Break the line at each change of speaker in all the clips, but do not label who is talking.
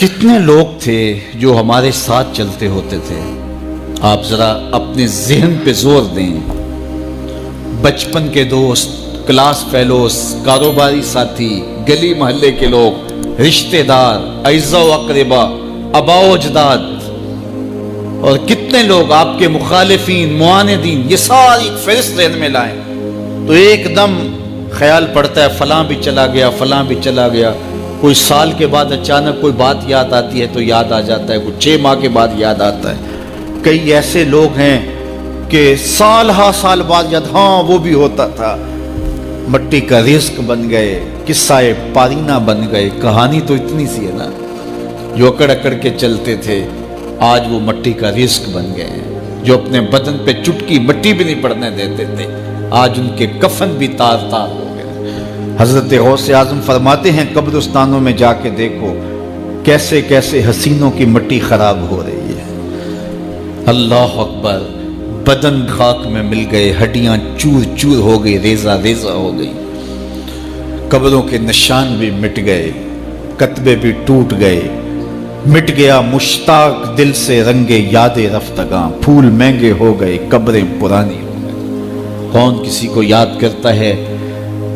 کتنے لوگ تھے جو ہمارے ساتھ چلتے ہوتے تھے؟ آپ ذرا اپنے ذہن پہ زور دیں۔ بچپن کے دوست، کلاس فیلوز، کاروباری ساتھی، گلی محلے کے لوگ، رشتہ دار، اعزاء و اقربا، آباء و اجداد، اور کتنے لوگ آپ کے مخالفین، معاندین، یہ ساری فہرست ذہن میں لائیں تو ایک دم خیال پڑتا ہے فلاں بھی چلا گیا، فلاں بھی چلا گیا۔ کوئی سال کے بعد اچانک کوئی بات یاد آتی ہے تو یاد آ جاتا ہے، کوئی 6 ماہ کے بعد یاد آتا ہے۔ کئی ایسے لوگ ہیں کہ سال ہا سال بعد یاد، ہاں وہ بھی ہوتا تھا۔ مٹی کا رزق بن گئے، قصہ پارینہ بن گئے۔ کہانی تو اتنی سی ہے نا، جو اکڑ اکڑ کے چلتے تھے آج وہ مٹی کا رزق بن گئے ہیں۔ جو اپنے بدن پہ چٹکی مٹی بھی نہیں پڑنے دیتے تھے آج ان کے کفن بھی تار تار ہو گئے۔ حضرت غوث اعظم فرماتے ہیں قبرستانوں میں جا کے دیکھو کیسے کیسے حسینوں کی مٹی خراب ہو رہی ہے۔ اللہ اکبر، بدن خاک میں مل گئے، ہڈیاں چور چور ہو گئی، ریزہ ریزہ ہو گئی، قبروں کے نشان بھی مٹ گئے، کتبے بھی ٹوٹ گئے، مٹ گیا مشتاق دل سے رنگ یاد رفتگاں، پھول مہنگے ہو گئے، قبریں پرانی ہو گئی۔ کون کسی کو یاد کرتا ہے؟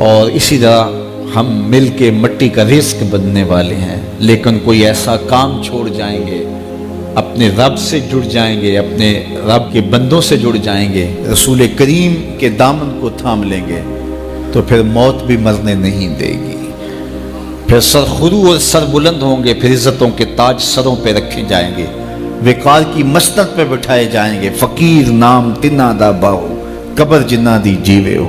اور اسی طرح ہم مل کے مٹی کا رزق بننے والے ہیں، لیکن کوئی ایسا کام چھوڑ جائیں گے، اپنے رب سے جڑ جائیں گے، اپنے رب کے بندوں سے جڑ جائیں گے، رسول کریم کے دامن کو تھام لیں گے تو پھر موت بھی مرنے نہیں دے گی۔ پھر سرخرو اور سر بلند ہوں گے، پھر عزتوں کے تاج سروں پہ رکھے جائیں گے، وقار کی مسند پہ بٹھائے جائیں گے۔ فقیر نام تنا دا باہو، قبر جنہ دی جیوے ہو۔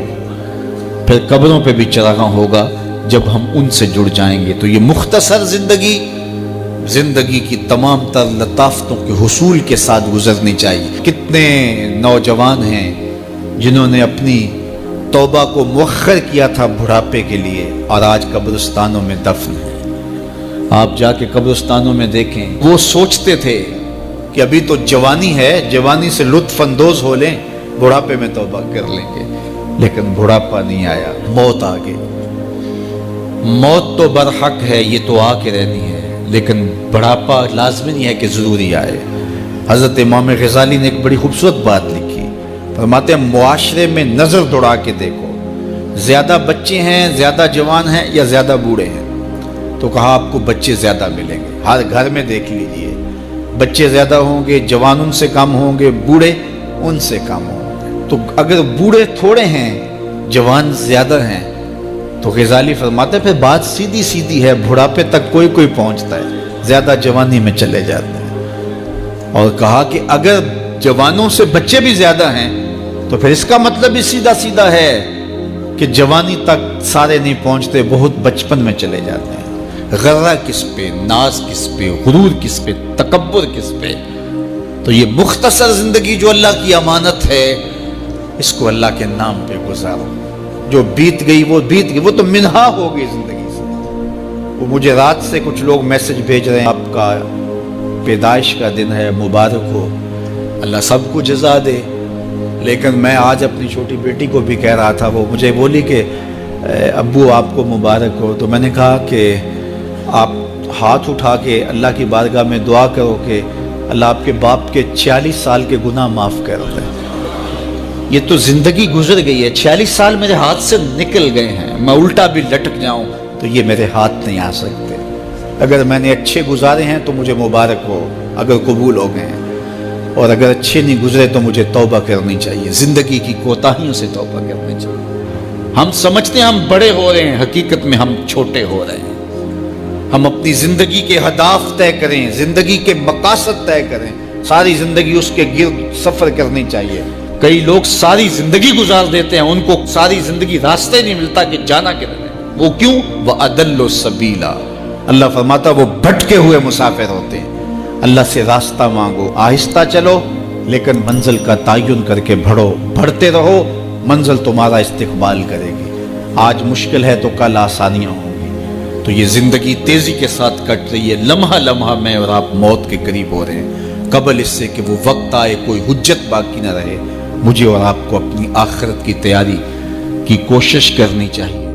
پھر قبروں پہ بھی چراغاں ہوگا جب ہم ان سے جڑ جائیں گے۔ تو یہ مختصر زندگی کی تمام تر لطافتوں کے حصول کے ساتھ گزرنی چاہیے۔ کتنے نوجوان ہیں جنہوں نے اپنی توبہ کو مؤخر کیا تھا بڑھاپے کے لیے، اور آج قبرستانوں میں دفن ہیں۔ آپ جا کے قبرستانوں میں دیکھیں، وہ سوچتے تھے کہ ابھی تو جوانی ہے، جوانی سے لطف اندوز ہو لیں، بڑھاپے میں توبہ کر لیں گے، لیکن بڑھاپا نہیں آیا، موت آ گئی۔ موت تو برحق ہے، یہ تو آ کے رہنی ہے، لیکن بڑھاپا لازمی نہیں ہے کہ ضروری آئے۔ حضرت امام غزالی نے ایک بڑی خوبصورت بات لکھی، فرماتے ہیں معاشرے میں نظر دوڑا کے دیکھو، زیادہ بچے ہیں، زیادہ جوان ہیں یا زیادہ بوڑھے ہیں؟ تو کہا آپ کو بچے زیادہ ملیں گے۔ ہر گھر میں دیکھ لیجئے، بچے زیادہ ہوں گے، جوان ان سے کم ہوں گے، بوڑھے ان سے کم ہوں گے۔ تو اگر بوڑھے تھوڑے ہیں، جوان زیادہ ہیں، تو غزالی فرماتے ہیں پھر بات سیدھی سیدھی ہے، بڑھاپے تک کوئی کوئی پہنچتا ہے، زیادہ جوانی میں چلے جاتے ہیں۔ اور کہا کہ اگر جوانوں سے بچے بھی زیادہ ہیں تو پھر اس کا مطلب بھی سیدھا سیدھا ہے کہ جوانی تک سارے نہیں پہنچتے، بہت بچپن میں چلے جاتے ہیں۔ غرہ کس پہ، ناز کس پہ، غرور کس پہ، تکبر کس پہ؟ تو یہ مختصر زندگی جو اللہ کی امانت ہے، اس کو اللہ کے نام پہ گزارو۔ جو بیت گئی وہ بیت گئی، وہ تو منہا ہو گئی زندگی سے۔ وہ مجھے رات سے کچھ لوگ میسج بھیج رہے ہیں، آپ کا پیدائش کا دن ہے، مبارک ہو، اللہ سب کو جزا دے۔ لیکن میں آج اپنی چھوٹی بیٹی کو بھی کہہ رہا تھا، وہ مجھے بولی کہ ابو آپ کو مبارک ہو۔ تو میں نے کہا کہ آپ ہاتھ اٹھا کے اللہ کی بارگاہ میں دعا کرو کہ اللہ آپ کے باپ کے 46 سال کے گناہ معاف کر دے۔ یہ تو زندگی گزر گئی ہے، 46 سال میرے ہاتھ سے نکل گئے ہیں، میں الٹا بھی لٹک جاؤں تو یہ میرے ہاتھ نہیں آ سکتے۔ اگر میں نے اچھے گزارے ہیں تو مجھے مبارک ہو، اگر قبول ہو گئے ہیں، اور اگر اچھے نہیں گزرے تو مجھے توبہ کرنی چاہیے، زندگی کی کوتاہیوں سے توبہ کرنی چاہیے۔ ہم سمجھتے ہیں ہم بڑے ہو رہے ہیں، حقیقت میں ہم چھوٹے ہو رہے ہیں۔ ہم اپنی زندگی کے اہداف طے کریں، زندگی کے مقاصد طے کریں، ساری زندگی اس کے گرد سفر کرنی چاہیے۔ کئی لوگ ساری زندگی گزار دیتے ہیں، ان کو ساری زندگی راستے نہیں ملتا کہ جانا کدھر ہے۔ وہ کیوں؟ وَأَضَلُّ السَّبِيلَ، اللہ فرماتا وہ بھٹکے ہوئے مسافر ہوتے ہیں۔ اللہ سے راستہ مانگو، آہستہ چلو، لیکن منزل کا تعین کر کے بڑھو، بڑھتے رہو، منزل تمہارا استقبال کرے گی۔ آج مشکل ہے تو کل آسانیاں ہوں گی۔ تو یہ زندگی تیزی کے ساتھ کٹ رہی ہے، لمحہ لمحہ میں اور آپ موت کے قریب ہو رہے ہیں۔ قبل اس سے کہ وہ وقت آئے کوئی حجت باقی نہ رہے، مجھے اور آپ کو اپنی آخرت کی تیاری کی کوشش کرنی چاہیے۔